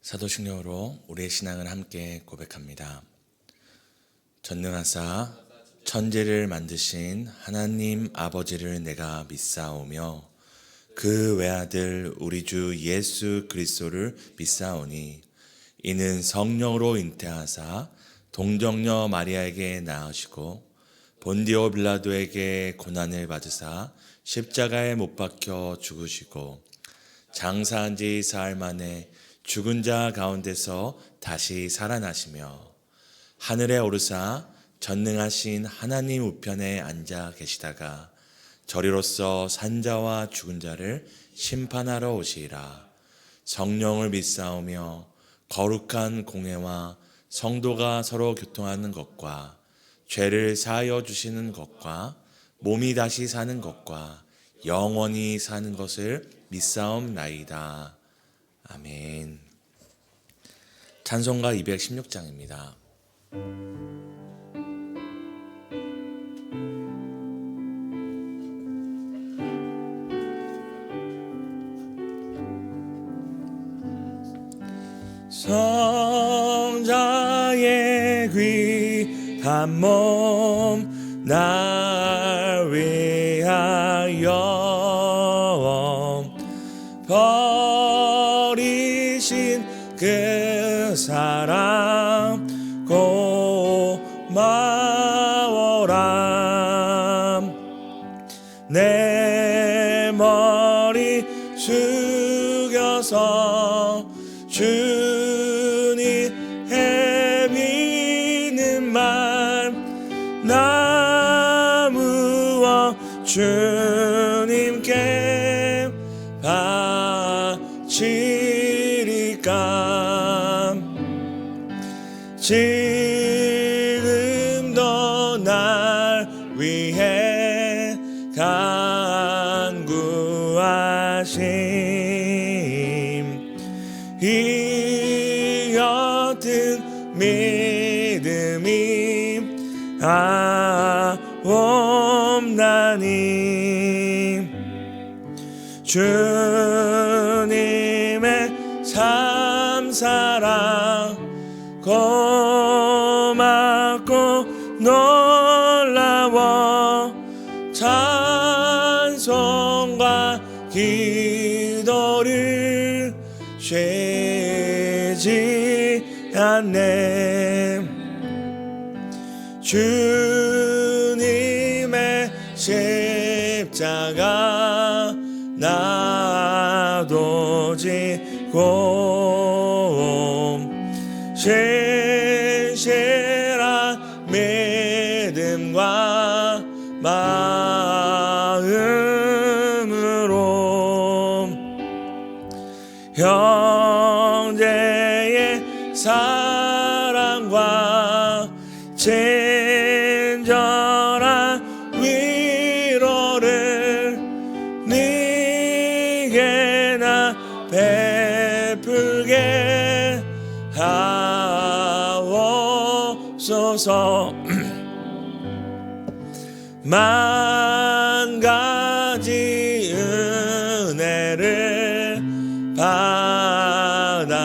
사도신경으로 우리의 신앙을 함께 고백합니다. 전능하사 천지를 만드신 하나님 아버지를 내가 믿사오며 그 외아들 우리 주 예수 그리스도를 믿사오니 이는 성령으로 잉태하사 동정녀 마리아에게 낳으시고 본디오 빌라도에게 고난을 받으사 십자가에 못 박혀 죽으시고 장사한 지 사흘 만에 죽은 자 가운데서 다시 살아나시며 하늘에 오르사 전능하신 하나님 우편에 앉아 계시다가 저리로서 산자와 죽은 자를 심판하러 오시리라. 성령을 믿사오며 거룩한 공회와 성도가 서로 교통하는 것과 죄를 사하여 주시는 것과 몸이 다시 사는 것과 영원히 사는 것을 믿사옵나이다. 아멘. 찬송가 216장입니다. 성자의 귀한 몸 날 위하여 버리신 그 사랑 고마워라. 내 머리 숙여서 주님 헤비는 말 나무어 주님께 바치리까. 지금도 날 위해 간구하심 이 같은 믿음이 없나니 주님의 참 사랑 고맙고 놀라워 찬송과 기도를 쉬지 않네. 주님의 십자가 나도 지고 신실한 믿음과 마음으로 형제의 사랑과 친절한 위로를 네게 나 베풀게 하옵소서. 만 가지 은혜를 받았으니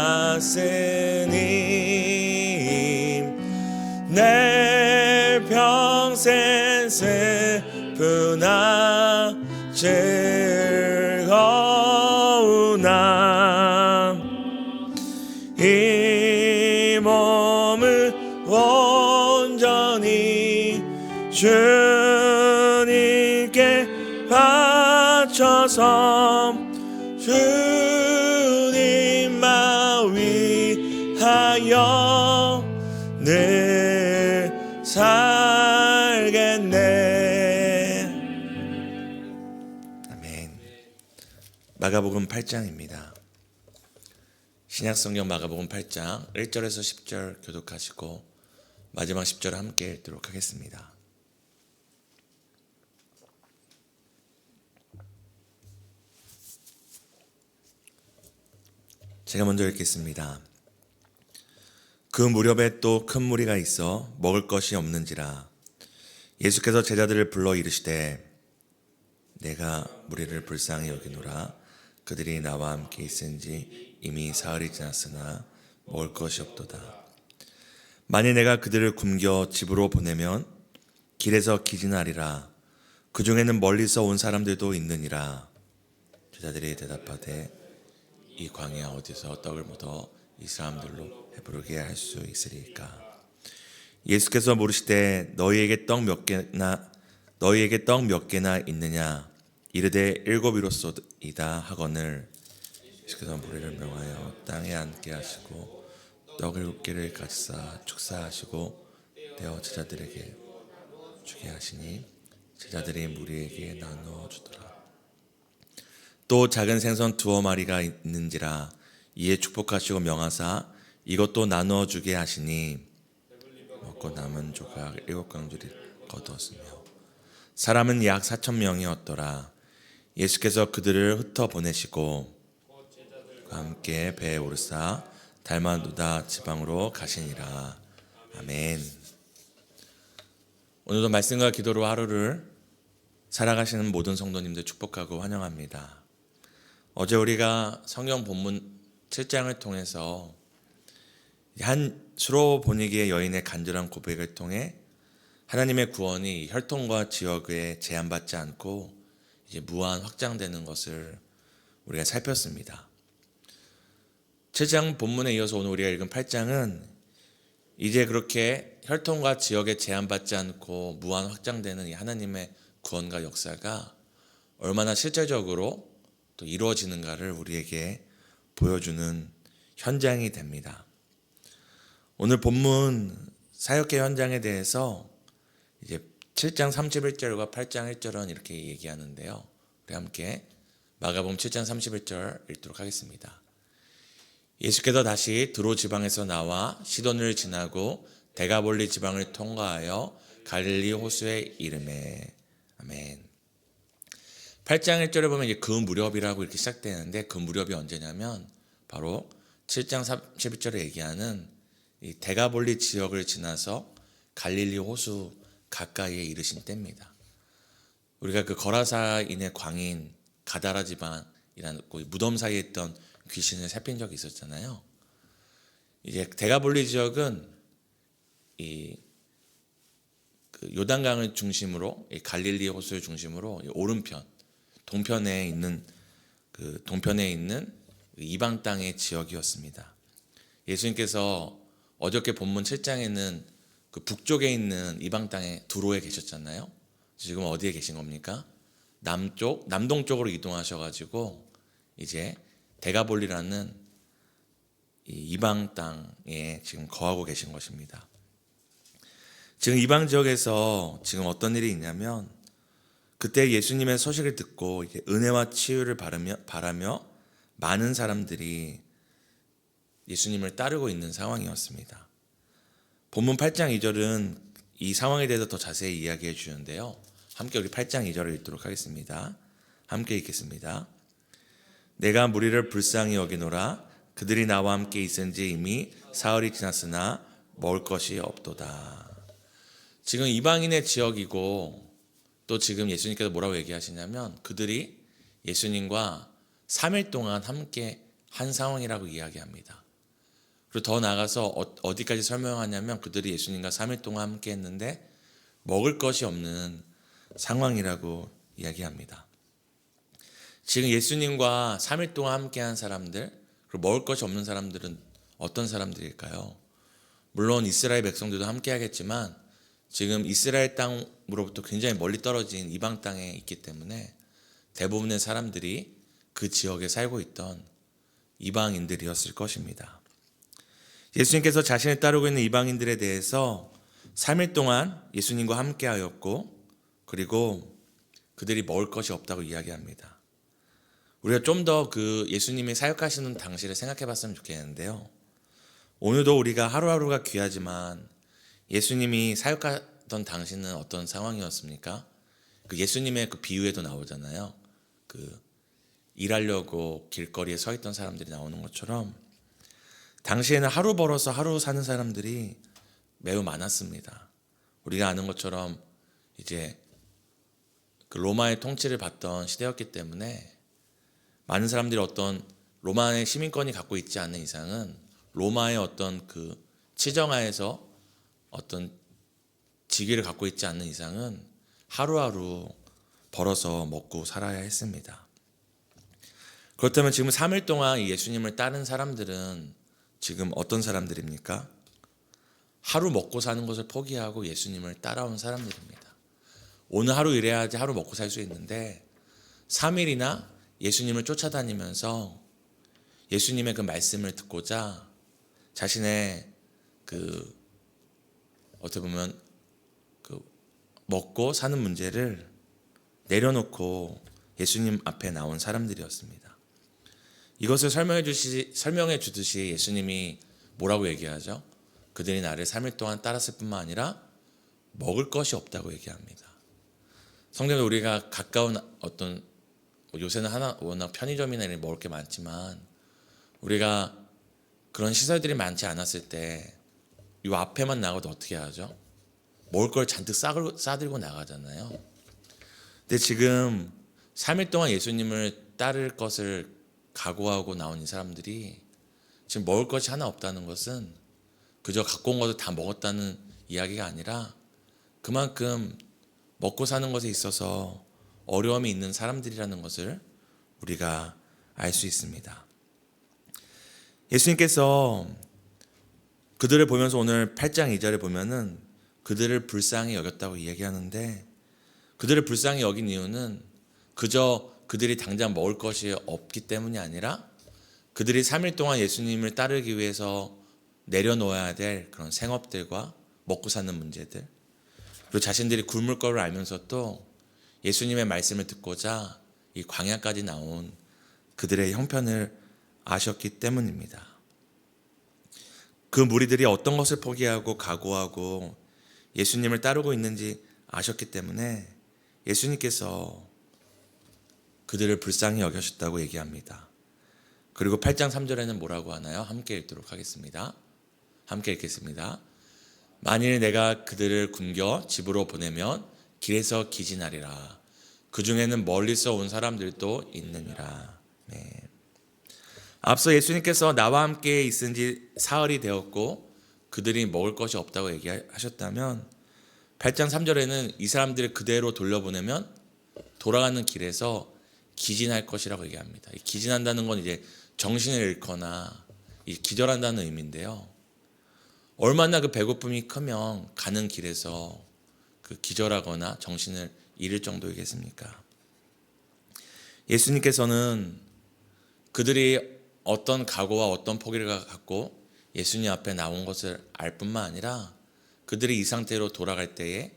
내 평생 슬프나 즐거우나 이 몸을 온전히 주님께 바쳐서 주님만 위하여 늘 살겠네. 아멘. 마가복음 8장입니다. 신약성경 마가복음 8장 1절에서 10절 교독하시고 마지막 10절을 함께 읽도록 하겠습니다. 제가 먼저 읽겠습니다. 그 무렵에 또 큰 무리가 있어 먹을 것이 없는지라 예수께서 제자들을 불러 이르시되 내가 무리를 불쌍히 여기노라. 그들이 나와 함께 있은지 이미 사흘이 지났으나 먹을 것이 없도다. 만일 내가 그들을 굶겨 집으로 보내면 길에서 기진하리라. 그 중에는 멀리서 온 사람들도 있느니라. 제자들이 대답하되 이 광야 어디서 떡을 묻어 이 사람들로 배부르게 할 수 있으리까? 예수께서 물으시되 너희에게 떡 몇 개나 있느냐? 이르되 7이로소이다 하거늘 예수께서 무리를 명하여 땅에 앉게 하시고 떡 7개를 가지사 축사하시고 떼어 제자들에게 주게 하시니 제자들이 무리에게 나누어 주더라. 또 작은 생선 2마리가 있는지라 이에 축복하시고 명하사 이것도 나누어 주게 하시니 먹고 남은 조각 7강줄이 거두었으며 사람은 약 4,000명이었더라. 예수께서 그들을 흩어 보내시고 그와 함께 배에 오르사 달마누다 지방으로 가시니라. 아멘. 오늘도 말씀과 기도로 하루를 살아가시는 모든 성도님들 축복하고 환영합니다. 어제 우리가 성경 본문 7장을 통해서 한 수로 보니기의 여인의 간절한 고백을 통해 하나님의 구원이 혈통과 지역에 제한받지 않고 이제 무한 확장되는 것을 우리가 살폈습니다. 7장 본문에 이어서 오늘 우리가 읽은 8장은 이제 그렇게 혈통과 지역에 제한받지 않고 무한 확장되는 이 하나님의 구원과 역사가 얼마나 실제적으로 또 이루어지는가를 우리에게 보여주는 현장이 됩니다. 오늘 본문 사역의 현장에 대해서 이제 7장 31절과 8장 1절은 이렇게 얘기하는데요. 우리 함께 마가복음 7장 31절 읽도록 하겠습니다. 예수께서 다시 드로 지방에서 나와 시돈을 지나고 데가볼리 지방을 통과하여 갈릴리 호수에 이르매. 아멘. 8장 1절에 보면 이제 그 무렵이라고 이렇게 시작되는데 그 무렵이 언제냐면 바로 7장 31절에 얘기하는 이 데가볼리 지역을 지나서 갈릴리 호수 가까이에 이르신 때입니다. 우리가 그 거라사인의 광인 가다라 지방이라는 무덤 사이에 있던 귀신을 살핀 적이 있었잖아요. 이제 데가볼리 지역은 이 요단강을 중심으로 이 갈릴리 호수를 중심으로 오른편 동편에 있는 이방 땅의 지역이었습니다. 예수님께서 어저께 본문 7장에는 그 북쪽에 있는 이방 땅에 두로에 계셨잖아요. 지금 어디에 계신 겁니까? 남동쪽으로 이동하셔가지고 이제 데가볼리라는 이 이방 땅에 지금 거하고 계신 것입니다. 지금 이방 지역에서 지금 어떤 일이 있냐면 그때 예수님의 소식을 듣고 이제 은혜와 치유를 바라며 많은 사람들이 예수님을 따르고 있는 상황이었습니다. 본문 8장 2절은 이 상황에 대해서 더 자세히 이야기해 주는데요. 함께 우리 8장 2절을 읽도록 하겠습니다. 함께 읽겠습니다. 내가 무리를 불쌍히 여기노라. 그들이 나와 함께 있은 지 이미 사흘이 지났으나 먹을 것이 없도다. 지금 이방인의 지역이고 또 지금 예수님께서 뭐라고 얘기하시냐면 그들이 예수님과 3일 동안 함께 한 상황이라고 이야기합니다. 그리고 더 나아가서 어디까지 설명하냐면 그들이 예수님과 3일 동안 함께 했는데 먹을 것이 없는 상황이라고 이야기합니다. 지금 예수님과 3일 동안 함께한 사람들, 그리고 먹을 것이 없는 사람들은 어떤 사람들일까요? 물론 이스라엘 백성들도 함께하겠지만 지금 이스라엘 땅으로부터 굉장히 멀리 떨어진 이방 땅에 있기 때문에 대부분의 사람들이 그 지역에 살고 있던 이방인들이었을 것입니다. 예수님께서 자신을 따르고 있는 이방인들에 대해서 3일 동안 예수님과 함께하였고 그리고 그들이 먹을 것이 없다고 이야기합니다. 우리가 좀 더 그 예수님이 사역하시는 당시를 생각해 봤으면 좋겠는데요. 오늘도 우리가 하루하루가 귀하지만 예수님이 사역하던 당시는 어떤 상황이었습니까? 그 예수님의 그 비유에도 나오잖아요. 그 일하려고 길거리에 서 있던 사람들이 나오는 것처럼 당시에는 하루 벌어서 하루 사는 사람들이 매우 많았습니다. 우리가 아는 것처럼 이제 그 로마의 통치를 받던 시대였기 때문에 많은 사람들이 어떤 로마의 시민권이 갖고 있지 않는 이상은 로마의 어떤 그 치정하에서 어떤 직위를 갖고 있지 않는 이상은 하루하루 벌어서 먹고 살아야 했습니다. 그렇다면 지금 3일 동안 예수님을 따른 사람들은 지금 어떤 사람들입니까? 하루 먹고 사는 것을 포기하고 예수님을 따라온 사람들입니다. 오늘 하루 일해야지 하루 먹고 살 수 있는데 3일이나 예수님을 쫓아다니면서 예수님의 그 말씀을 듣고자 자신의 그 어떻게 보면 그 먹고 사는 문제를 내려놓고 예수님 앞에 나온 사람들이었습니다. 이것을 설명해 주듯이 예수님이 뭐라고 얘기하죠? 그들이 나를 3일 동안 따랐을 뿐만 아니라 먹을 것이 없다고 얘기합니다. 성경에 우리가 가까운 어떤 요새는 워낙 편의점이나 이런 먹을 게 많지만 우리가 그런 시설들이 많지 않았을 때 이 앞에만 나가도 어떻게 하죠? 먹을 걸 잔뜩 싸들고 나가잖아요. 근데 지금 3일 동안 예수님을 따를 것을 각오하고 나온 이 사람들이 지금 먹을 것이 하나 없다는 것은 그저 갖고 온 것을 다 먹었다는 이야기가 아니라 그만큼 먹고 사는 것에 있어서 어려움이 있는 사람들이라는 것을 우리가 알 수 있습니다. 예수님께서 그들을 보면서 오늘 8장 2절에 보면은 그들을 불쌍히 여겼다고 이야기하는데 그들을 불쌍히 여긴 이유는 그저 그들이 당장 먹을 것이 없기 때문이 아니라 그들이 3일 동안 예수님을 따르기 위해서 내려놓아야 될 그런 생업들과 먹고 사는 문제들 그리고 자신들이 굶을 거를 알면서도 예수님의 말씀을 듣고자 이 광야까지 나온 그들의 형편을 아셨기 때문입니다. 그 무리들이 어떤 것을 포기하고 각오하고 예수님을 따르고 있는지 아셨기 때문에 예수님께서 그들을 불쌍히 여기셨다고 얘기합니다. 그리고 8장 3절에는 뭐라고 하나요? 함께 읽도록 하겠습니다. 함께 읽겠습니다. 만일 내가 그들을 굶겨 집으로 보내면 길에서 기진하리라. 그 중에는 멀리서 온 사람들도 있느니라. 네. 앞서 예수님께서 나와 함께 있은 지 사흘이 되었고 그들이 먹을 것이 없다고 얘기하셨다면 8장 3절에는 이 사람들을 그대로 돌려보내면 돌아가는 길에서 기진할 것이라고 얘기합니다. 기진한다는 건 이제 정신을 잃거나 기절한다는 의미인데요. 얼마나 그 배고픔이 크면 가는 길에서 그 기절하거나 정신을 잃을 정도이겠습니까? 예수님께서는 그들이 어떤 각오와 어떤 포기를 갖고 예수님 앞에 나온 것을 알 뿐만 아니라 그들이 이 상태로 돌아갈 때에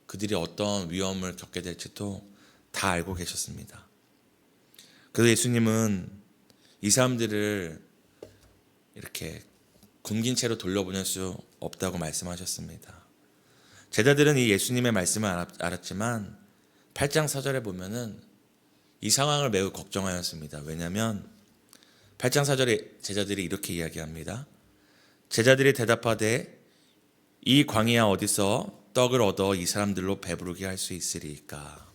그들이 어떤 위험을 겪게 될지도 다 알고 계셨습니다. 그래서 예수님은 이 사람들을 이렇게 굶긴 채로 돌려보낼 수 없다고 말씀하셨습니다. 제자들은 이 예수님의 말씀을 알았지만 8장 4절에 보면은 이 상황을 매우 걱정하였습니다. 왜냐하면 8장 4절에 제자들이 이렇게 이야기합니다. 제자들이 대답하되 이 광야 어디서 떡을 얻어 이 사람들로 배부르게 할 수 있으리까?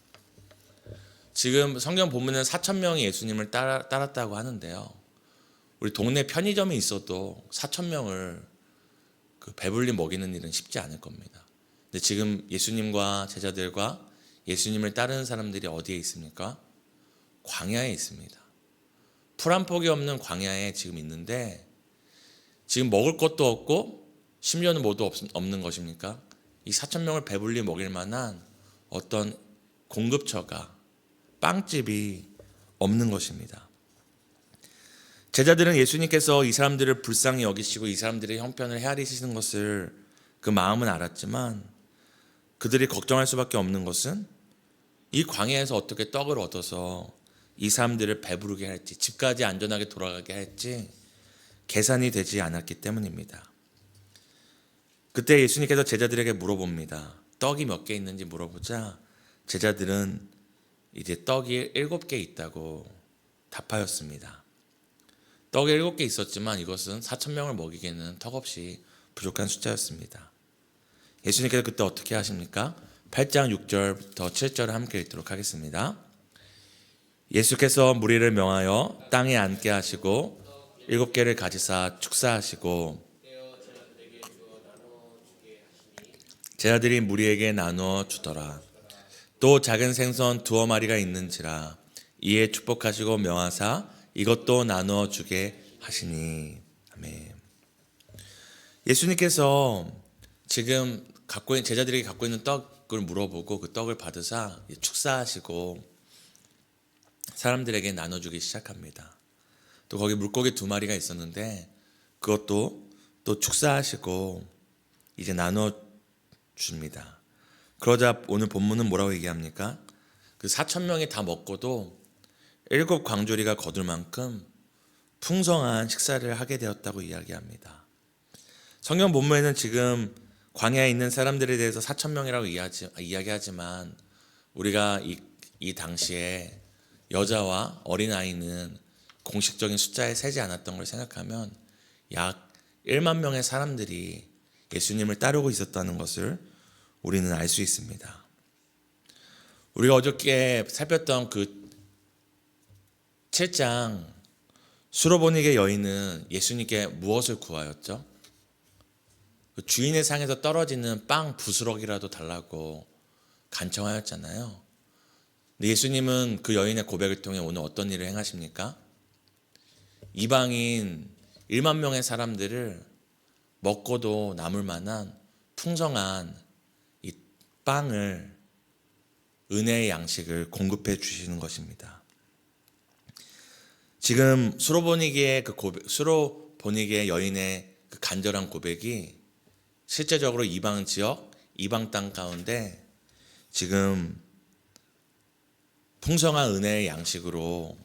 지금 성경 본문은 4,000명이 예수님을 따랐다고 하는데요. 우리 동네 편의점에 있어도 4,000명을 그 배불리 먹이는 일은 쉽지 않을 겁니다. 근데 지금 예수님과 제자들과 예수님을 따르는 사람들이 어디에 있습니까? 광야에 있습니다. 풀 한 폭이 없는 광야에 지금 있는데 지금 먹을 것도 없고 심지어는 뭐도 없는 것입니까? 이 4,000명을 배불리 먹일 만한 어떤 공급처가 빵집이 없는 것입니다. 제자들은 예수님께서 이 사람들을 불쌍히 여기시고 이 사람들의 형편을 헤아리시는 것을 그 마음은 알았지만 그들이 걱정할 수밖에 없는 것은 이 광야에서 어떻게 떡을 얻어서 이 사람들을 배부르게 할지 집까지 안전하게 돌아가게 할지 계산이 되지 않았기 때문입니다. 그때 예수님께서 제자들에게 물어봅니다. 떡이 몇 개 있는지 물어보자 제자들은 이제 떡이 7개 있다고 답하였습니다. 떡이 7개 있었지만 이것은 4,000명을 먹이기에는 턱없이 부족한 숫자였습니다. 예수님께서 그때 어떻게 하십니까? 8장 6절부터 7절을 함께 읽도록 하겠습니다. 예수께서 무리를 명하여 땅에 앉게 하시고 7개를 가지사 축사하시고 제자들이 무리에게 나누어 주더라. 또 작은 생선 2마리가 있는지라 이에 축복하시고 명하사 이것도 나누어 주게 하시니. 아멘. 예수님께서 지금 제자들에게 갖고 있는 떡을 물어보고 그 떡을 받으사 축사하시고 사람들에게 나눠주기 시작합니다. 또 거기 물고기 2마리가 있었는데 그것도 또 축사하시고 이제 나눠 줍니다. 그러자 오늘 본문은 뭐라고 얘기합니까? 그 4,000명이 다 먹고도 7 광조리가 거둘 만큼 풍성한 식사를 하게 되었다고 이야기합니다. 성경 본문에는 지금 광야에 있는 사람들에 대해서 4,000명이라고 이야기하지만 우리가 이 당시에 여자와 어린아이는 공식적인 숫자에 세지 않았던 걸 생각하면 약 1만 명의 사람들이 예수님을 따르고 있었다는 것을 우리는 알 수 있습니다. 우리가 어저께 살폈던 그 7장 수로보니게 여인은 예수님께 무엇을 구하였죠? 그 주인의 상에서 떨어지는 빵 부스럭이라도 달라고 간청하였잖아요. 근데 예수님은 그 여인의 고백을 통해 오늘 어떤 일을 행하십니까? 이방인 1만 명의 사람들을 먹고도 남을 만한 풍성한 이 빵을, 은혜의 양식을 공급해 주시는 것입니다. 지금 수로보니게의 여인의 그 간절한 고백이 실제적으로 이방 지역, 이방 땅 가운데 지금 풍성한 은혜의 양식으로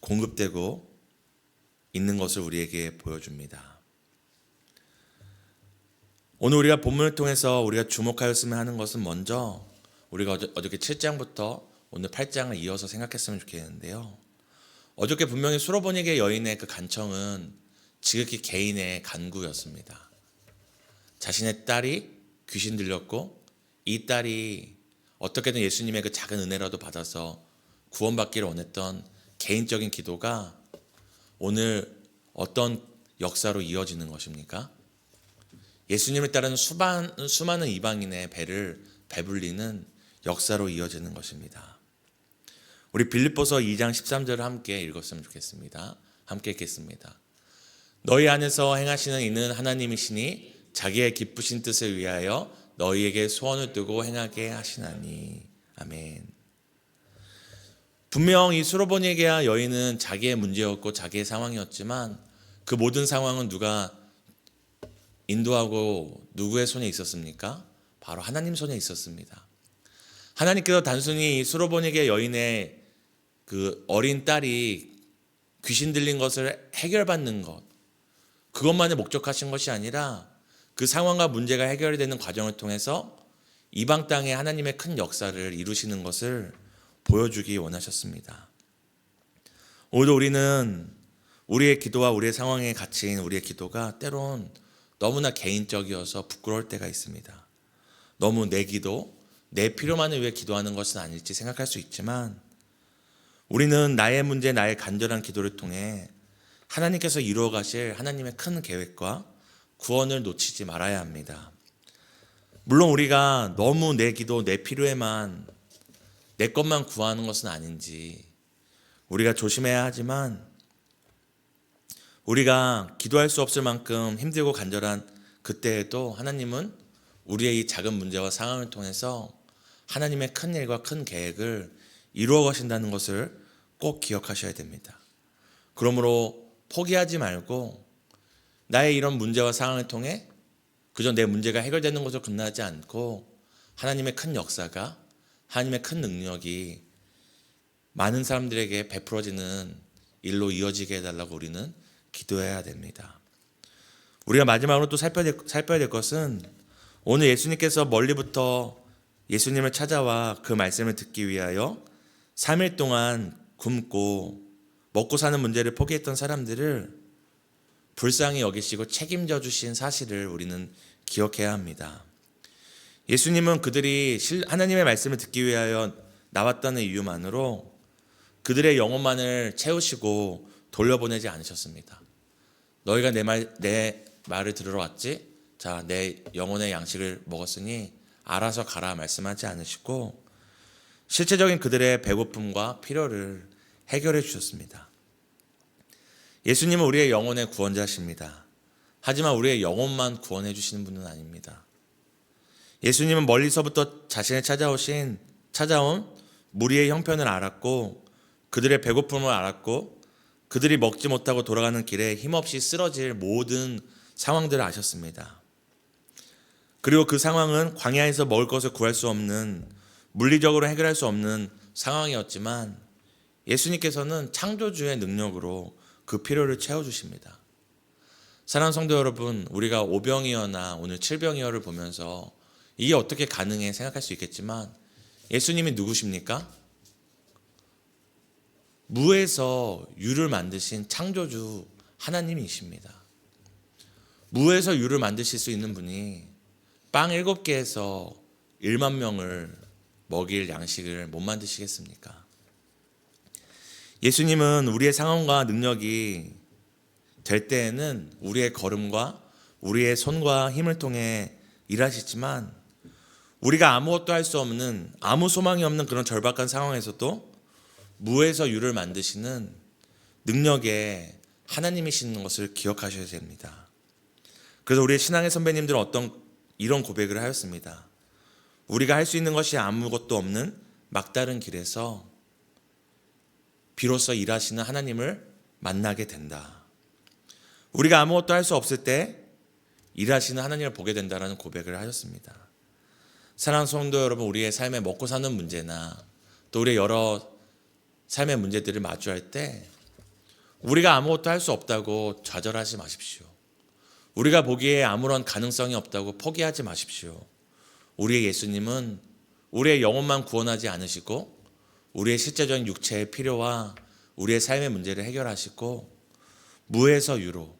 공급되고 있는 것을 우리에게 보여줍니다. 오늘 우리가 본문을 통해서 우리가 주목하였으면 하는 것은 먼저 우리가 어저께 7장부터 오늘 8장을 이어서 생각했으면 좋겠는데요. 어저께 분명히 수로보니게 여인의 그 간청은 지극히 개인의 간구였습니다. 자신의 딸이 귀신 들렸고 이 딸이 어떻게든 예수님의 그 작은 은혜라도 받아서 구원받기를 원했던 개인적인 기도가 오늘 어떤 역사로 이어지는 것입니까? 예수님을 따르는 수많은 이방인의 배를 배불리는 역사로 이어지는 것입니다. 우리 빌립보서 2장 13절을 함께 읽었으면 좋겠습니다. 함께 읽겠습니다. 너희 안에서 행하시는 이는 하나님이시니 자기의 기쁘신 뜻을 위하여 너희에게 소원을 두고 행하게 하시나니. 아멘. 분명 이 수로보니게 여인은 자기의 문제였고 자기의 상황이었지만 그 모든 상황은 누가 인도하고 누구의 손에 있었습니까? 바로 하나님 손에 있었습니다. 하나님께서 단순히 이 수로보니게 여인의 그 어린 딸이 귀신 들린 것을 해결받는 것, 그것만을 목적하신 것이 아니라 그 상황과 문제가 해결되는 과정을 통해서 이방 땅에 하나님의 큰 역사를 이루시는 것을 보여주기 원하셨습니다. 오늘도 우리는 우리의 기도와 우리의 상황에 갇힌 우리의 기도가 때론 너무나 개인적이어서 부끄러울 때가 있습니다. 너무 내 기도, 내 필요만을 위해 기도하는 것은 아닐지 생각할 수 있지만 우리는 나의 문제, 나의 간절한 기도를 통해 하나님께서 이루어 가실 하나님의 큰 계획과 구원을 놓치지 말아야 합니다. 물론 우리가 너무 내 기도, 내 필요에만 내 것만 구하는 것은 아닌지 우리가 조심해야 하지만 우리가 기도할 수 없을 만큼 힘들고 간절한 그때에도 하나님은 우리의 이 작은 문제와 상황을 통해서 하나님의 큰 일과 큰 계획을 이루어 가신다는 것을 꼭 기억하셔야 됩니다. 그러므로 포기하지 말고 나의 이런 문제와 상황을 통해 그저 내 문제가 해결되는 것으로 끝나지 않고 하나님의 큰 역사가, 하나님의 큰 능력이 많은 사람들에게 베풀어지는 일로 이어지게 해달라고 우리는 기도해야 됩니다. 우리가 마지막으로 또 살펴야 될 것은 오늘 예수님께서 멀리부터 예수님을 찾아와 그 말씀을 듣기 위하여 3일 동안 굶고 먹고 사는 문제를 포기했던 사람들을 불쌍히 여기시고 책임져 주신 사실을 우리는 기억해야 합니다. 예수님은 그들이 하나님의 말씀을 듣기 위하여 나왔다는 이유만으로 그들의 영혼만을 채우시고 돌려보내지 않으셨습니다. 너희가 내 말을 들으러 왔지? 자, 내 영혼의 양식을 먹었으니 알아서 가라 말씀하지 않으시고 실제적인 그들의 배고픔과 필요를 해결해 주셨습니다. 예수님은 우리의 영혼의 구원자십니다. 하지만 우리의 영혼만 구원해 주시는 분은 아닙니다. 예수님은 멀리서부터 자신을 찾아온 무리의 형편을 알았고 그들의 배고픔을 알았고 그들이 먹지 못하고 돌아가는 길에 힘없이 쓰러질 모든 상황들을 아셨습니다. 그리고 그 상황은 광야에서 먹을 것을 구할 수 없는, 물리적으로 해결할 수 없는 상황이었지만 예수님께서는 창조주의 능력으로 그 필요를 채워주십니다. 사랑하는 성도 여러분, 우리가 오병이어나 오늘 칠병이어를 보면서 이게 어떻게 가능해 생각할 수 있겠지만 예수님이 누구십니까? 무에서 유를 만드신 창조주 하나님이십니다. 무에서 유를 만드실 수 있는 분이 빵 7개에서 1만 명을 먹일 양식을 못 만드시겠습니까? 예수님은 우리의 상황과 능력이 될 때에는 우리의 걸음과 우리의 손과 힘을 통해 일하시지만 우리가 아무것도 할 수 없는, 아무 소망이 없는 그런 절박한 상황에서도 무에서 유를 만드시는 능력의 하나님이시는 것을 기억하셔야 됩니다. 그래서 우리의 신앙의 선배님들은 이런 고백을 하였습니다. 우리가 할 수 있는 것이 아무것도 없는 막다른 길에서 비로소 일하시는 하나님을 만나게 된다. 우리가 아무것도 할 수 없을 때 일하시는 하나님을 보게 된다라는 고백을 하셨습니다. 사랑하는 성도 여러분, 우리의 삶에 먹고 사는 문제나 또 우리의 여러 삶의 문제들을 마주할 때 우리가 아무것도 할 수 없다고 좌절하지 마십시오. 우리가 보기에 아무런 가능성이 없다고 포기하지 마십시오. 우리의 예수님은 우리의 영혼만 구원하지 않으시고 우리의 실제적인 육체의 필요와 우리의 삶의 문제를 해결하시고 무에서 유로,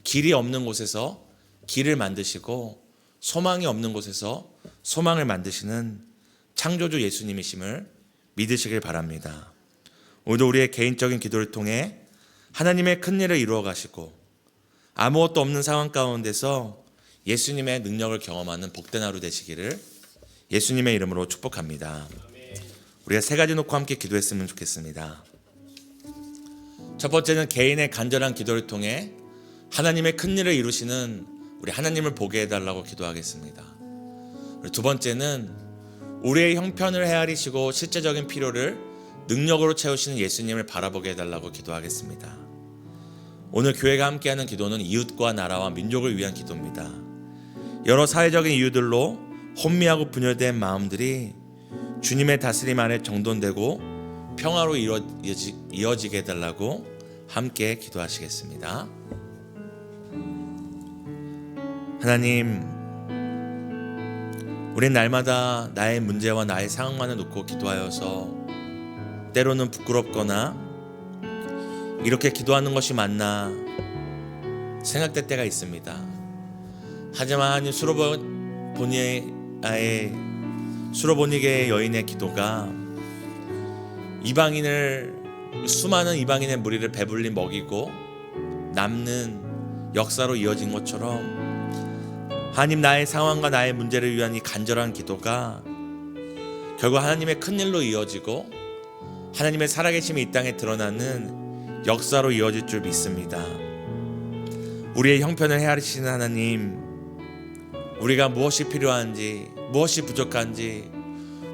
길이 없는 곳에서 길을 만드시고 소망이 없는 곳에서 소망을 만드시는 창조주 예수님이심을 믿으시길 바랍니다. 오늘도 우리의 개인적인 기도를 통해 하나님의 큰 일을 이루어 가시고 아무것도 없는 상황 가운데서 예수님의 능력을 경험하는 복된 하루 되시기를 예수님의 이름으로 축복합니다. 우리가 3가지 놓고 함께 기도했으면 좋겠습니다. 첫 번째는 개인의 간절한 기도를 통해 하나님의 큰 일을 이루시는 우리 하나님을 보게 해달라고 기도하겠습니다. 두 번째는 우리의 형편을 헤아리시고 실제적인 필요를 능력으로 채우시는 예수님을 바라보게 해달라고 기도하겠습니다. 오늘 교회가 함께하는 기도는 이웃과 나라와 민족을 위한 기도입니다. 여러 사회적인 이유들로 혼미하고 분열된 마음들이 주님의 다스림 아래 정돈되고 평화로 이어지게 해달라고 함께 기도하시겠습니다. 하나님, 우린 날마다 나의 문제와 나의 상황만을 놓고 기도하여서 때로는 부끄럽거나 이렇게 기도하는 것이 맞나 생각될 때가 있습니다. 하지만 하나님, 수로보니게의 여인의 기도가 수많은 이방인의 무리를 배불리 먹이고 남는 역사로 이어진 것처럼 하나님, 나의 상황과 나의 문제를 위한 이 간절한 기도가 결국 하나님의 큰 일로 이어지고 하나님의 살아계심이 이 땅에 드러나는 역사로 이어질 줄 믿습니다. 우리의 형편을 헤아리시는 하나님, 우리가 무엇이 필요한지, 무엇이 부족한지,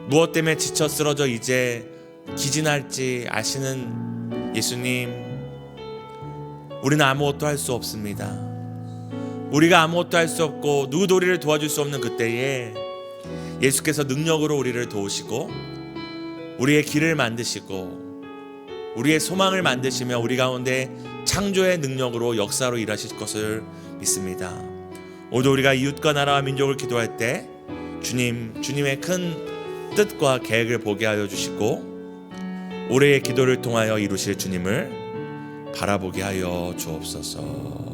무엇 때문에 지쳐 쓰러져 이제 기진할지 아시는 예수님, 우리는 아무것도 할 수 없습니다. 우리가 아무것도 할 수 없고 누구도 우리를 도와줄 수 없는 그때에 예수께서 능력으로 우리를 도우시고 우리의 길을 만드시고 우리의 소망을 만드시며 우리 가운데 창조의 능력으로 역사로 일하실 것을 믿습니다. 오늘도 우리가 이웃과 나라와 민족을 기도할 때 주님의 큰 뜻과 계획을 보게 하여 주시고 올해의 기도를 통하여 이루실 주님을 바라보게 하여 주옵소서.